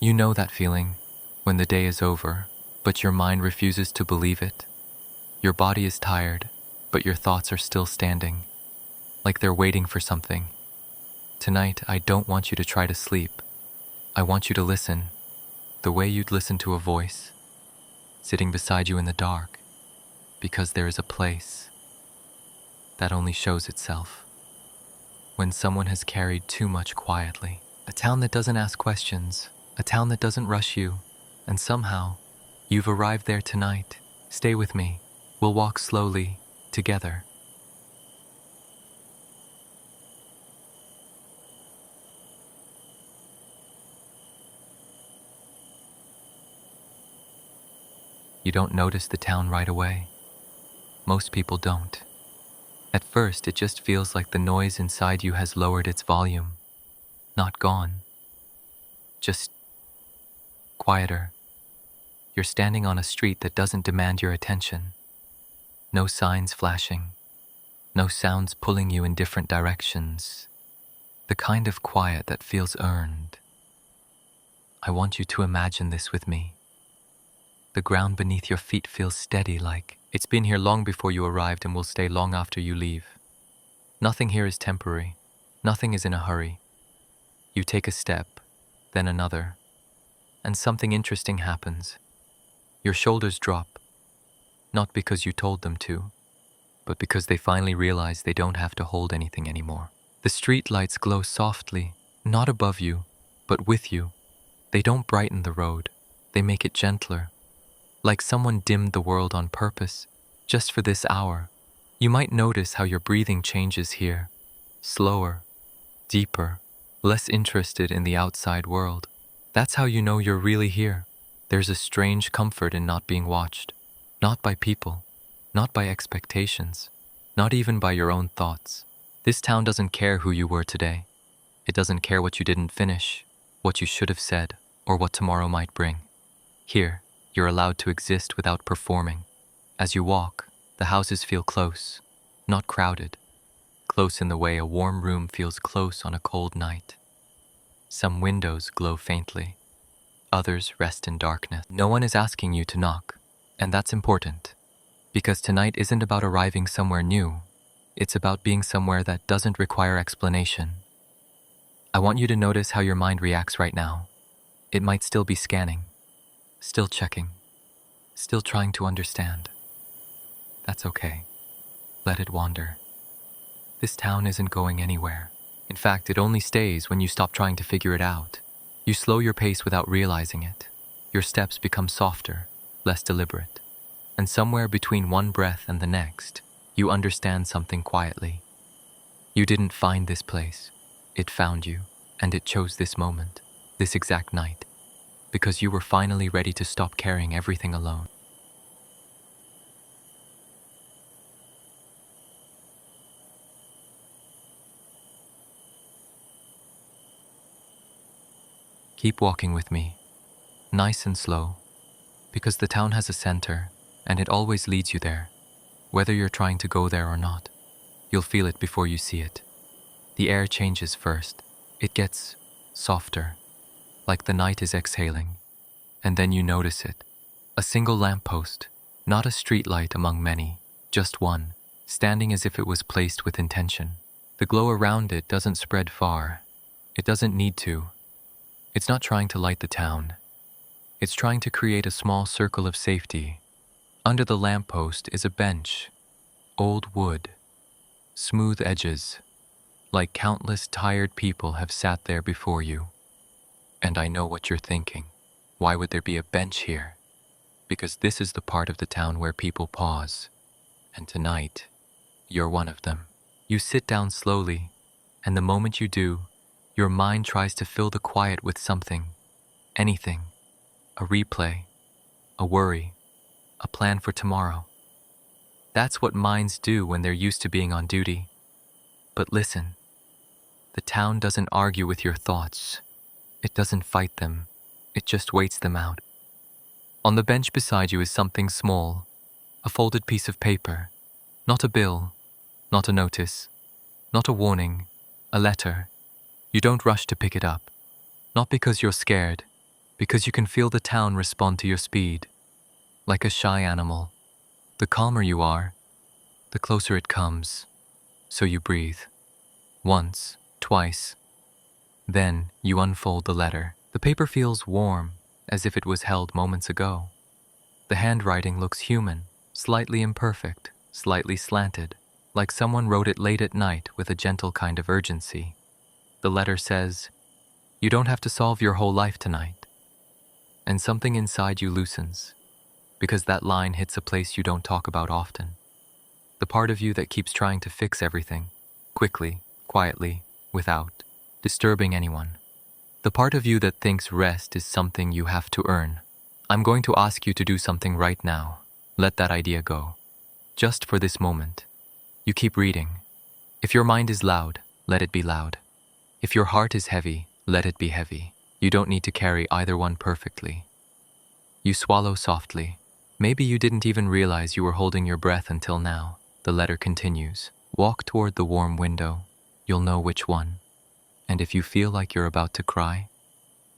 You know that feeling when the day is over, but your mind refuses to believe it. Your body is tired, but your thoughts are still standing, like they're waiting for something. Tonight, I don't want you to try to sleep. I want you to listen, the way you'd listen to a voice, sitting beside you in the dark, because there is a place that only shows itself when someone has carried too much quietly. A town that doesn't ask questions, a town that doesn't rush you, and somehow, you've arrived there tonight. Stay with me. We'll walk slowly, together. You don't notice the town right away. Most people don't. At first, it just feels like the noise inside you has lowered its volume. Not gone. Just quieter. You're standing on a street that doesn't demand your attention. No signs flashing. No sounds pulling you in different directions. The kind of quiet that feels earned. I want you to imagine this with me. The ground beneath your feet feels steady, like it's been here long before you arrived and will stay long after you leave. Nothing here is temporary. Nothing is in a hurry. You take a step, then another, and something interesting happens. Your shoulders drop, not because you told them to, but because they finally realize they don't have to hold anything anymore. The street lights glow softly, not above you, but with you. They don't brighten the road, they make it gentler. Like someone dimmed the world on purpose, just for this hour. You might notice how your breathing changes here. Slower, deeper, less interested in the outside world. That's how you know you're really here. There's a strange comfort in not being watched. Not by people, not by expectations, not even by your own thoughts. This town doesn't care who you were today. It doesn't care what you didn't finish, what you should have said, or what tomorrow might bring. Here, you're allowed to exist without performing. As you walk, the houses feel close, not crowded. Close in the way a warm room feels close on a cold night. Some windows glow faintly. Others rest in darkness. No one is asking you to knock, and that's important. Because tonight isn't about arriving somewhere new. It's about being somewhere that doesn't require explanation. I want you to notice how your mind reacts right now. It might still be scanning. Still checking, still trying to understand. That's okay. Let it wander. This town isn't going anywhere. In fact, it only stays when you stop trying to figure it out. You slow your pace without realizing it. Your steps become softer, less deliberate. And somewhere between one breath and the next, you understand something quietly. You didn't find this place. It found you, and it chose this moment, this exact night. Because you were finally ready to stop carrying everything alone. Keep walking with me, nice and slow, because the town has a center, and it always leads you there. Whether you're trying to go there or not, you'll feel it before you see it. The air changes first. It gets softer, like the night is exhaling, and then you notice it. A single lamppost, not a street light among many, just one, standing as if it was placed with intention. The glow around it doesn't spread far. It doesn't need to. It's not trying to light the town. It's trying to create a small circle of safety. Under the lamppost is a bench, old wood, smooth edges, like countless tired people have sat there before you. And I know what you're thinking. Why would there be a bench here? Because this is the part of the town where people pause. And tonight, you're one of them. You sit down slowly, and the moment you do, your mind tries to fill the quiet with something, anything, a replay, a worry, a plan for tomorrow. That's what minds do when they're used to being on duty. But listen, the town doesn't argue with your thoughts. It doesn't fight them. It just waits them out. On the bench beside you is something small, a folded piece of paper, not a bill, not a notice, not a warning, a letter. You don't rush to pick it up, not because you're scared, because you can feel the town respond to your speed. Like a shy animal, the calmer you are, the closer it comes. So you breathe. Once, twice. Then you unfold the letter. The paper feels warm, as if it was held moments ago. The handwriting looks human, slightly imperfect, slightly slanted, like someone wrote it late at night with a gentle kind of urgency. The letter says, "You don't have to solve your whole life tonight." And something inside you loosens, because that line hits a place you don't talk about often. The part of you that keeps trying to fix everything, quickly, quietly, without disturbing anyone. The part of you that thinks rest is something you have to earn. I'm going to ask you to do something right now. Let that idea go. Just for this moment. You keep reading. If your mind is loud, let it be loud. If your heart is heavy, let it be heavy. You don't need to carry either one perfectly. You swallow softly. Maybe you didn't even realize you were holding your breath until now. The letter continues. Walk toward the warm window. You'll know which one. And if you feel like you're about to cry,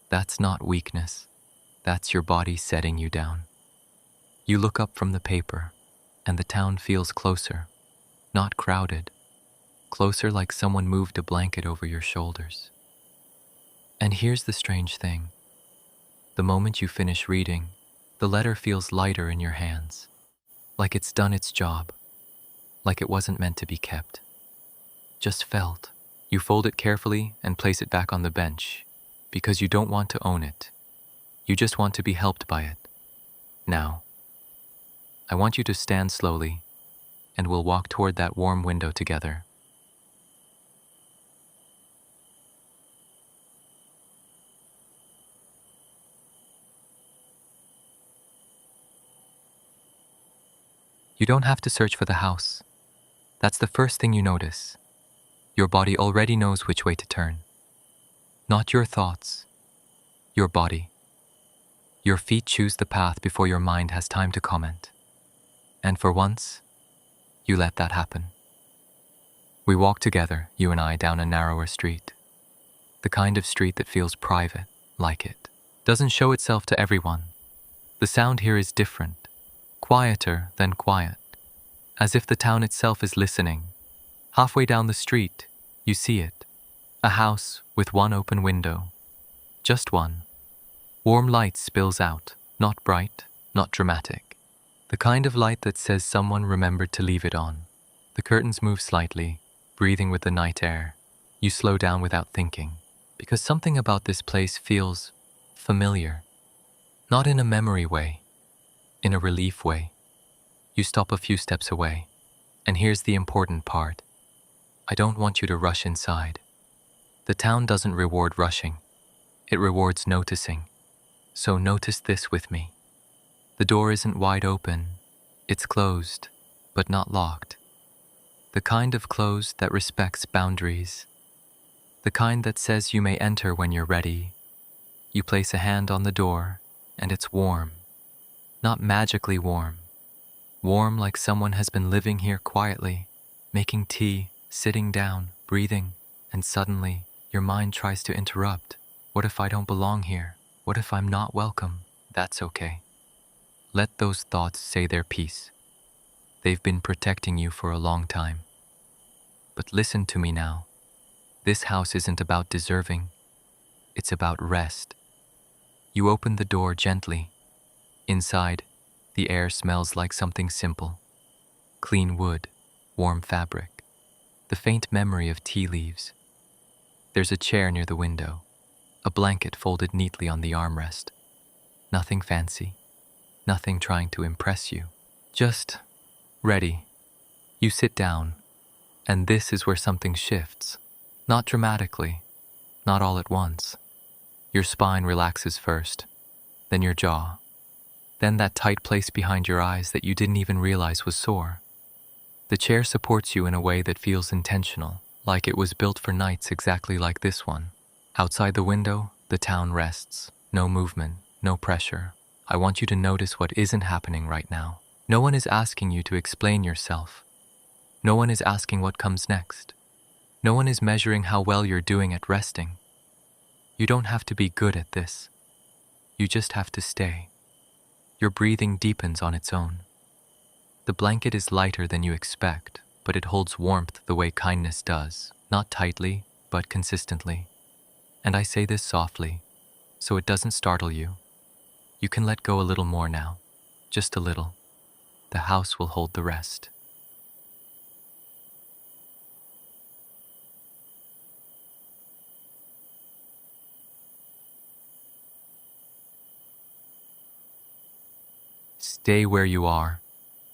that's not weakness. That's your body setting you down. You look up from the paper, and the town feels closer. Not crowded. Closer, like someone moved a blanket over your shoulders. And here's the strange thing. The moment you finish reading, the letter feels lighter in your hands. Like it's done its job. Like it wasn't meant to be kept. Just felt. You fold it carefully and place it back on the bench, because you don't want to own it. You just want to be helped by it. Now, I want you to stand slowly, and we'll walk toward that warm window together. You don't have to search for the house. That's the first thing you notice. Your body already knows which way to turn. Not your thoughts, your body. Your feet choose the path before your mind has time to comment. And for once, you let that happen. We walk together, you and I, down a narrower street. The kind of street that feels private, like it. Doesn't show itself to everyone. The sound here is different, quieter than quiet. As if the town itself is listening. Halfway down the street, you see it. A house with one open window. Just one. Warm light spills out, not bright, not dramatic. The kind of light that says someone remembered to leave it on. The curtains move slightly, breathing with the night air. You slow down without thinking, because something about this place feels familiar. Not in a memory way, in a relief way. You stop a few steps away, and here's the important part. I don't want you to rush inside. The town doesn't reward rushing. It rewards noticing. So notice this with me. The door isn't wide open. It's closed, but not locked. The kind of closed that respects boundaries. The kind that says you may enter when you're ready. You place a hand on the door, and it's warm. Not magically warm. Warm like someone has been living here quietly, making tea, sitting down, breathing, and suddenly your mind tries to interrupt. What if I don't belong here? What if I'm not welcome? That's okay. Let those thoughts say their piece. They've been protecting you for a long time. But listen to me now. This house isn't about deserving. It's about rest. You open the door gently. Inside, the air smells like something simple. Clean wood, warm fabric, the faint memory of tea leaves. There's a chair near the window, a blanket folded neatly on the armrest. Nothing fancy, nothing trying to impress you. Just ready. You sit down, and this is where something shifts. Not dramatically, not all at once. Your spine relaxes first, then your jaw. Then that tight place behind your eyes that you didn't even realize was sore. The chair supports you in a way that feels intentional, like it was built for nights exactly like this one. Outside the window, the town rests. No movement, no pressure. I want you to notice what isn't happening right now. No one is asking you to explain yourself. No one is asking what comes next. No one is measuring how well you're doing at resting. You don't have to be good at this. You just have to stay. Your breathing deepens on its own. The blanket is lighter than you expect, but it holds warmth the way kindness does, not tightly, but consistently. And I say this softly, so it doesn't startle you. You can let go a little more now, just a little. The house will hold the rest. Stay where you are.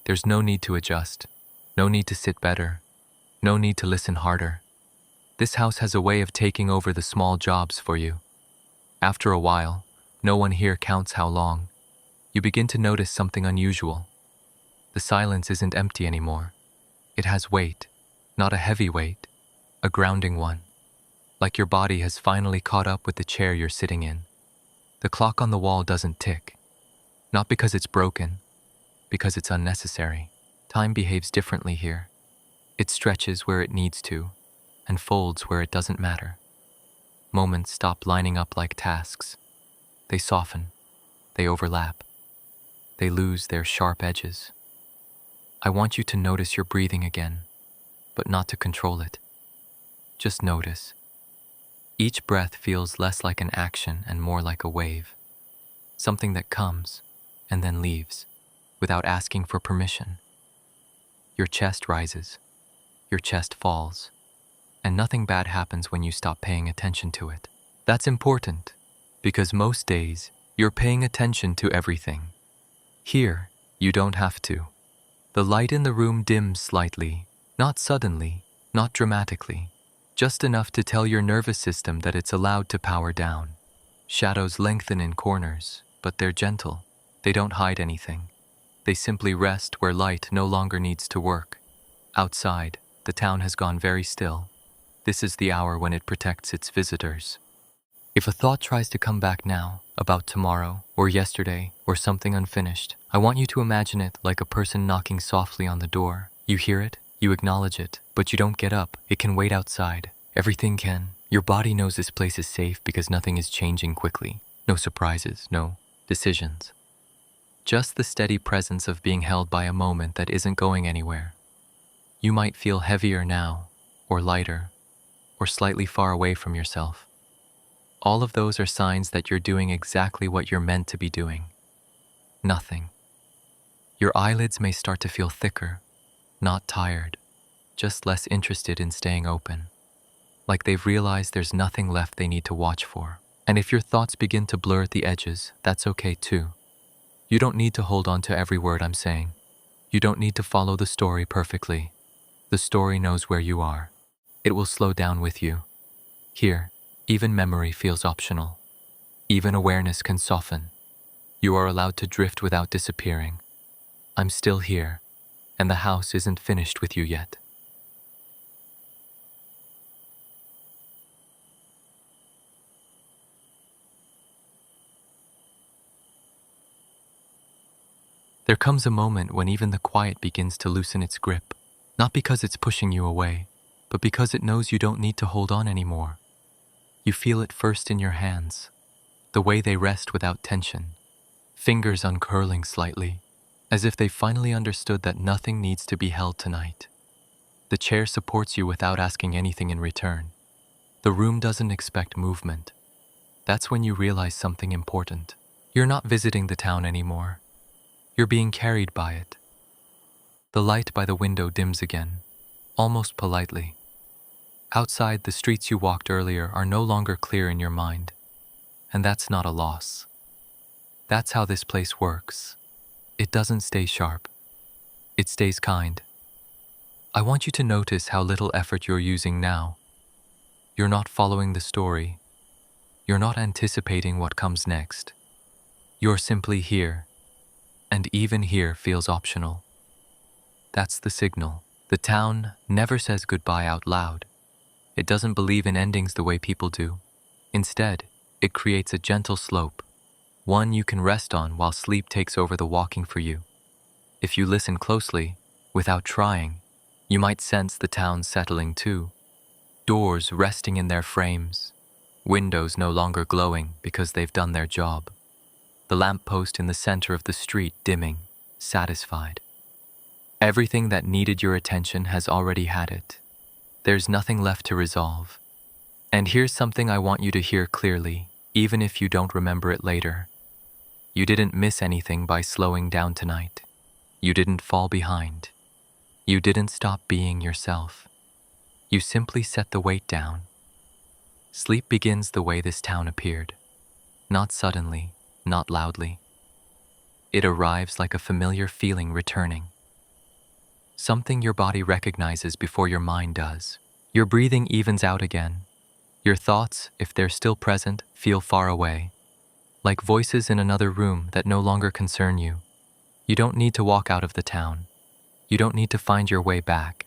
There's no need to adjust, no need to sit better, no need to listen harder. This house has a way of taking over the small jobs for you. After a while, no one here counts how long. You begin to notice something unusual. The silence isn't empty anymore. It has weight, not a heavy weight, a grounding one. Like your body has finally caught up with the chair you're sitting in. The clock on the wall doesn't tick. Not because it's broken, because it's unnecessary. Time behaves differently here. It stretches where it needs to, and folds where it doesn't matter. Moments stop lining up like tasks. They soften. They overlap. They lose their sharp edges. I want you to notice your breathing again, but not to control it. Just notice. Each breath feels less like an action and more like a wave. Something that comes and then leaves without asking for permission. Your chest rises. Your chest falls. And nothing bad happens when you stop paying attention to it. That's important, because most days, you're paying attention to everything. Here, you don't have to. The light in the room dims slightly, not suddenly, not dramatically, just enough to tell your nervous system that it's allowed to power down. Shadows lengthen in corners, but they're gentle. They don't hide anything. They simply rest where light no longer needs to work. Outside, the town has gone very still. This is the hour when it protects its visitors. If a thought tries to come back now, about tomorrow, or yesterday, or something unfinished, I want you to imagine it like a person knocking softly on the door. You hear it, you acknowledge it, but you don't get up. It can wait outside. Everything can. Your body knows this place is safe because nothing is changing quickly. No surprises, no decisions. Just the steady presence of being held by a moment that isn't going anywhere. You might feel heavier now, or lighter, or slightly far away from yourself. All of those are signs that you're doing exactly what you're meant to be doing. Nothing. Your eyelids may start to feel thicker, not tired, just less interested in staying open. Like they've realized there's nothing left they need to watch for. And if your thoughts begin to blur at the edges, that's okay too. You don't need to hold on to every word I'm saying. You don't need to follow the story perfectly. The story knows where you are. It will slow down with you. Here, even memory feels optional. Even awareness can soften. You are allowed to drift without disappearing. I'm still here, and the house isn't finished with you yet. There comes a moment when even the quiet begins to loosen its grip, not because it's pushing you away, but because it knows you don't need to hold on anymore. You feel it first in your hands, the way they rest without tension, fingers uncurling slightly, as if they finally understood that nothing needs to be held tonight. The chair supports you without asking anything in return. The room doesn't expect movement. That's when you realize something important. You're not visiting the town anymore. You're being carried by it. The light by the window dims again, almost politely. Outside, the streets you walked earlier are no longer clear in your mind, and that's not a loss. That's how this place works. It doesn't stay sharp. It stays kind. I want you to notice how little effort you're using now. You're not following the story. You're not anticipating what comes next. You're simply here, and even here feels optional. That's the signal. The town never says goodbye out loud. It doesn't believe in endings the way people do. Instead, it creates a gentle slope, one you can rest on while sleep takes over the walking for you. If you listen closely, without trying, you might sense the town settling too. Doors resting in their frames, windows no longer glowing because they've done their job. the lamppost in the center of the street dimming, satisfied. Everything that needed your attention has already had it. There's nothing left to resolve. And here's something I want you to hear clearly, even if you don't remember it later. You didn't miss anything by slowing down tonight. You didn't fall behind. You didn't stop being yourself. You simply set the weight down. Sleep begins the way this town appeared. Not suddenly, not loudly. It arrives like a familiar feeling returning. Something your body recognizes before your mind does. Your breathing evens out again. Your thoughts, if they're still present, feel far away, like voices in another room that no longer concern you. You don't need to walk out of the town. You don't need to find your way back.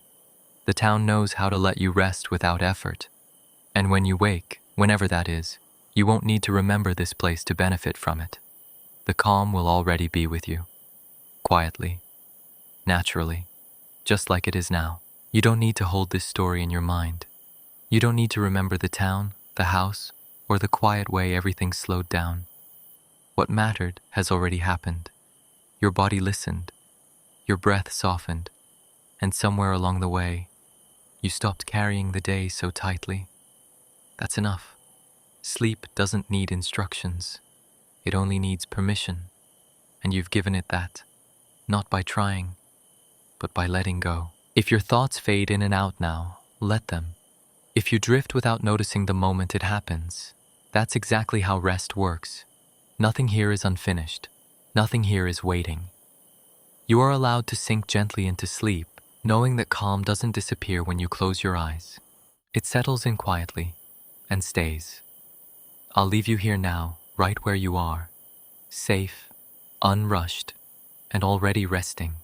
The town knows how to let you rest without effort. And when you wake, whenever that is, you won't need to remember this place to benefit from it. The calm will already be with you. Quietly. Naturally. Just like it is now. You don't need to hold this story in your mind. You don't need to remember the town, the house, or the quiet way everything slowed down. What mattered has already happened. Your body listened. Your breath softened. And somewhere along the way, you stopped carrying the day so tightly. That's enough. Sleep doesn't need instructions. It only needs permission. And you've given it that, not by trying, but by letting go. If your thoughts fade in and out now, let them. If you drift without noticing the moment it happens, that's exactly how rest works. Nothing here is unfinished. Nothing here is waiting. You are allowed to sink gently into sleep, knowing that calm doesn't disappear when you close your eyes. It settles in quietly and stays. I'll leave you here now, right where you are, safe, unrushed, and already resting.